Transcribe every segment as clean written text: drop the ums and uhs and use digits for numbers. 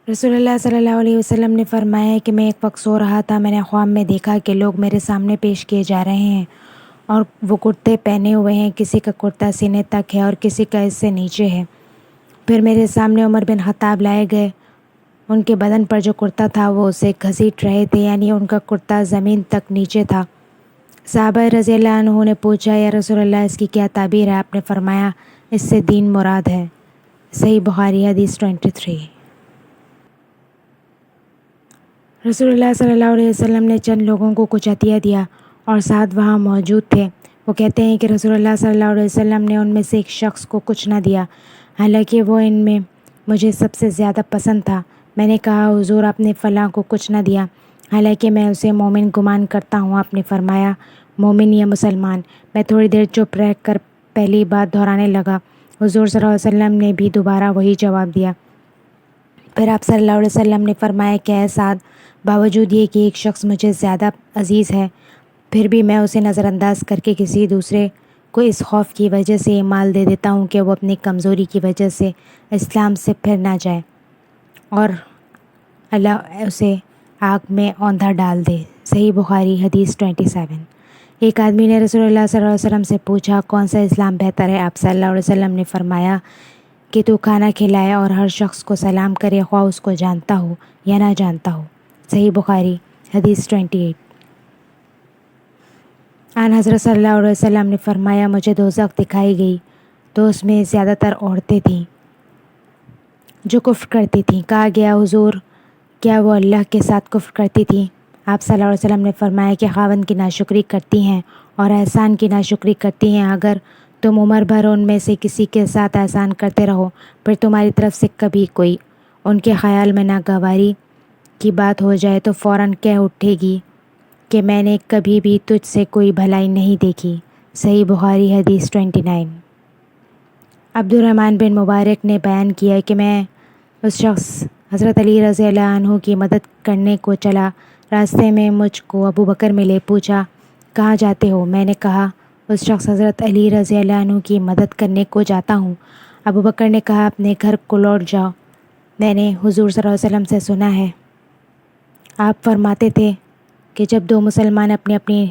رسول اللہ صلی اللہ علیہ وسلم نے فرمایا کہ میں ایک وقت سو رہا تھا، میں نے خواب میں دیکھا کہ لوگ میرے سامنے پیش کیے جا رہے ہیں اور وہ کرتے پہنے ہوئے ہیں، کسی کا کرتا سینے تک ہے اور کسی کا اس سے نیچے ہے۔ پھر میرے سامنے عمر بن خطاب لائے گئے، ان کے بدن پر جو کرتا تھا وہ اسے گھسیٹ رہے تھے، یعنی ان کا کرتا زمین تک نیچے تھا۔ صحابہ رضی اللہ عنہ نے پوچھا، یا رسول اللہ اس کی کیا تعبیر ہے؟ آپ نے فرمایا اس سے دین مراد ہے۔ صحیح بخاری حدیث 23۔ رسول اللہ صلی اللہ علیہ وسلم نے چند لوگوں کو کچھ عطیہ دیا اور ساتھ وہاں موجود تھے۔ وہ کہتے ہیں کہ رسول اللہ صلی اللہ علیہ وسلم نے ان میں سے ایک شخص کو کچھ نہ دیا، حالانکہ وہ ان میں مجھے سب سے زیادہ پسند تھا۔ میں نے کہا، حضور آپ نے فلاں کو کچھ نہ دیا، حالانکہ میں اسے مومن گمان کرتا ہوں۔ آپ نے فرمایا، مومن یا مسلمان؟ میں تھوڑی دیر چپ رہ کر پہلی بات دہرانے لگا۔ حضور صلی اللہ علیہ وسلم نے بھی دوبارہ وہی جواب دیا۔ پھر آپ صلی اللہ علیہ وسلم نے فرمایا کہ اے سعد، باوجود یہ کہ ایک شخص مجھے زیادہ عزیز ہے، پھر بھی میں اسے نظر انداز کر کے کسی دوسرے کو اس خوف کی وجہ سے یہ مال دے دیتا ہوں کہ وہ اپنی کمزوری کی وجہ سے اسلام سے پھر نہ جائے اور اللہ اسے آگ میں اوندھا ڈال دے۔ صحیح بخاری حدیث 27۔ ایک آدمی نے رسول اللہ صلی اللہ علیہ وسلم سے پوچھا، کون سا اسلام بہتر ہے؟ آپ صلی اللہ علیہ وسلم نے فرمایا کہ تو کھانا کھلائے اور ہر شخص کو سلام کرے، خواہ اس کو جانتا ہو یا نہ جانتا ہو۔ صحیح بخاری حدیث 28۔ آن حضرت صلی اللہ علیہ وسلم نے فرمایا، مجھے دوزخ دکھائی گئی تو اس میں زیادہ تر عورتیں تھیں جو کفر کرتی تھیں۔ کہا گیا، حضور کیا وہ اللہ کے ساتھ کفر کرتی تھیں؟ آپ صلی اللہ علیہ وسلم نے فرمایا کہ خاوند کی ناشکری کرتی ہیں اور احسان کی ناشکری کرتی ہیں۔ اگر تم عمر بھر ان میں سے کسی کے ساتھ احسان کرتے رہو، پھر تمہاری طرف سے کبھی کوئی ان کے خیال میں ناگواری کی بات ہو جائے تو فوراً کہہ اٹھے گی کہ میں نے کبھی بھی تجھ سے کوئی بھلائی نہیں دیکھی۔ صحیح بخاری حدیث 29۔ عبد الرحمن بن مبارک نے بیان کیا کہ میں اس شخص حضرت علی رضی اللہ عنہ کی مدد کرنے کو چلا، راستے میں مجھ کو ابو بکر ملے۔ پوچھا، کہاں جاتے ہو؟ میں نے کہا، اس شخص حضرت علی رضی اللہ عنہ کی مدد کرنے کو جاتا ہوں۔ ابو بکر نے کہا، اپنے گھر کو لوٹ جاؤ، میں نے حضور صلی اللہ علیہ وسلم سے سنا ہے آپ فرماتے تھے کہ جب دو مسلمان اپنی اپنی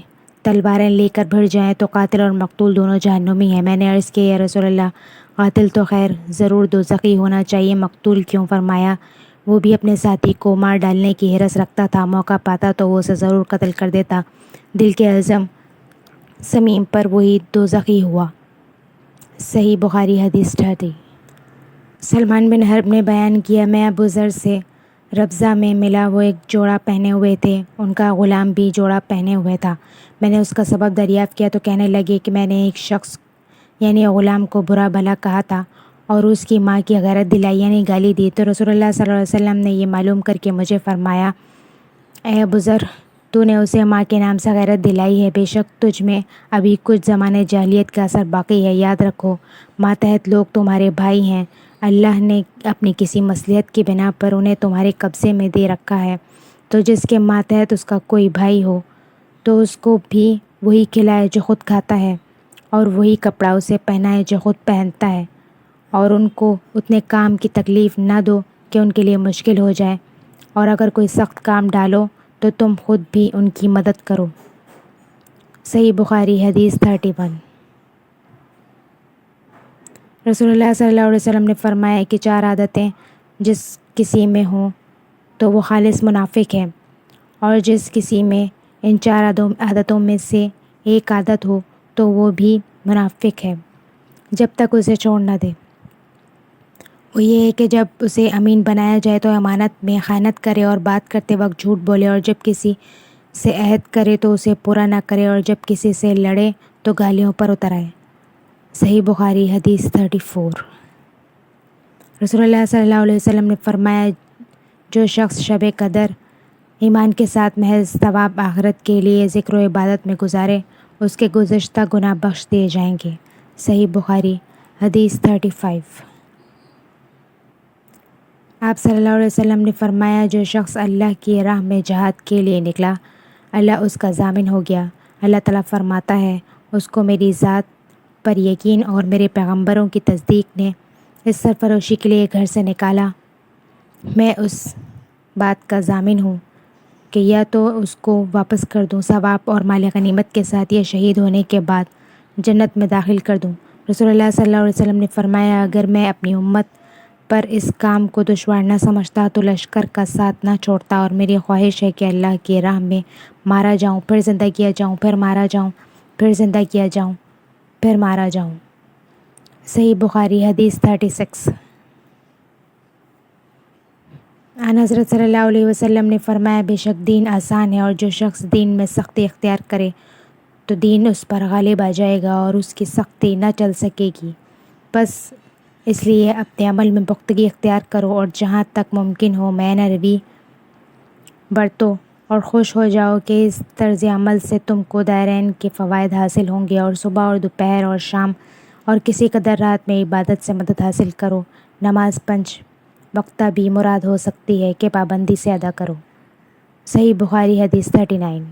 تلواریں لے کر بھڑ جائیں تو قاتل اور مقتول دونوں جہنمی ہیں۔ میں نے عرض کیا، یا رسول اللہ، قاتل تو خیر ضرور دوزخی ہونا چاہیے، مقتول کیوں؟ فرمایا، وہ بھی اپنے ساتھی کو مار ڈالنے کی حرص رکھتا تھا، موقع پاتا تو وہ اسے ضرور قتل کر دیتا، دل کے عزم صمیم پر وہی دوزخی ہوا۔ صحیح بخاری حدیث 30۔ سلمان بن حرب نے بیان کیا، میں ابو ذر سے ربضہ میں ملا، وہ ایک جوڑا پہنے ہوئے تھے، ان کا غلام بھی جوڑا پہنے ہوئے تھا۔ میں نے اس کا سبب دریافت کیا تو کہنے لگے کہ میں نے ایک شخص یعنی غلام کو برا بھلا کہا تھا اور اس کی ماں کی غیرت دلائی یعنی گالی دی، تو رسول اللہ صلی اللہ علیہ وسلم نے یہ معلوم کر کے مجھے فرمایا، اے ابو ذر، تو نے اسے ماں کے نام سے غیرت دلائی ہے، بے شک تجھ میں ابھی کچھ زمانے جاہلیت کا اثر باقی ہے۔ یاد رکھو، ماتحت لوگ تمہارے بھائی ہیں، اللہ نے اپنی کسی مصلحت کی بنا پر انہیں تمہارے قبضے میں دے رکھا ہے، تو جس کے ماتحت اس کا کوئی بھائی ہو تو اس کو بھی وہی کھلائے جو خود کھاتا ہے اور وہی کپڑا اسے پہنائے جو خود پہنتا ہے، اور ان کو اتنے کام کی تکلیف نہ دو کہ ان کے لیے مشکل ہو جائے، اور اگر کوئی سخت کام ڈالو تو تم خود بھی ان کی مدد کرو۔ صحیح بخاری حدیث 31۔ رسول اللہ صلی اللہ علیہ وسلم نے فرمایا کہ 4 عادتیں جس کسی میں ہوں تو وہ خالص منافق ہے، اور جس کسی میں ان 4 عادتوں میں سے ایک عادت ہو تو وہ بھی منافق ہے جب تک اسے چھوڑ نہ دے۔ وہ یہ ہے کہ جب اسے امین بنایا جائے تو امانت میں خیانت کرے اور بات کرتے وقت جھوٹ بولے، اور جب کسی سے عہد کرے تو اسے پورا نہ کرے، اور جب کسی سے لڑے تو گالیوں پر اتر آئے۔ صحیح بخاری حدیث 34۔ رسول اللہ صلی اللہ علیہ وسلم نے فرمایا، جو شخص شب قدر ایمان کے ساتھ محض ثواب آخرت کے لیے ذکر و عبادت میں گزارے، اس کے گزشتہ گناہ بخش دیے جائیں گے۔ صحیح بخاری حدیث 35۔ آپ صلی اللہ علیہ وسلم نے فرمایا، جو شخص اللہ کی راہ میں جہاد کے لیے نکلا، اللہ اس کا ضامن ہو گیا۔ اللہ تعالیٰ فرماتا ہے، اس کو میری ذات پر یقین اور میرے پیغمبروں کی تصدیق نے اس سرفروشی کے لیے گھر سے نکالا میں اس بات کا ضامن ہوں کہ یا تو اس کو واپس کر دوں ثواب اور مال غنیمت کے ساتھ، یا شہید ہونے کے بعد جنت میں داخل کر دوں۔ رسول اللہ صلی اللہ علیہ وسلم نے فرمایا، اگر میں اپنی امت پر اس کام کو دشوار نہ سمجھتا تو لشکر کا ساتھ نہ چھوڑتا، اور میری خواہش ہے کہ اللہ کی راہ میں مارا جاؤں، پھر زندہ کیا جاؤں، پھر مارا جاؤں، پھر زندہ کیا جاؤں، پھر مارا جاؤں۔ صحیح بخاری حدیث 36۔ آن حضرت صلی اللہ علیہ وسلم نے فرمایا، بے شک دین آسان ہے، اور جو شخص دین میں سختی اختیار کرے تو دین اس پر غالب آ جائے گا اور اس کی سختی نہ چل سکے گی۔ بس اس لیے اپنے عمل میں پختگی اختیار کرو اور جہاں تک ممکن ہو میانہ روی برتو، اور خوش ہو جاؤ کہ اس طرز عمل سے تم کو دائرین کے فوائد حاصل ہوں گے، اور صبح اور دوپہر اور شام اور کسی قدر رات میں عبادت سے مدد حاصل کرو۔ نماز 5 وقتہ بھی مراد ہو سکتی ہے کہ پابندی سے ادا کرو۔ صحیح بخاری حدیث 39۔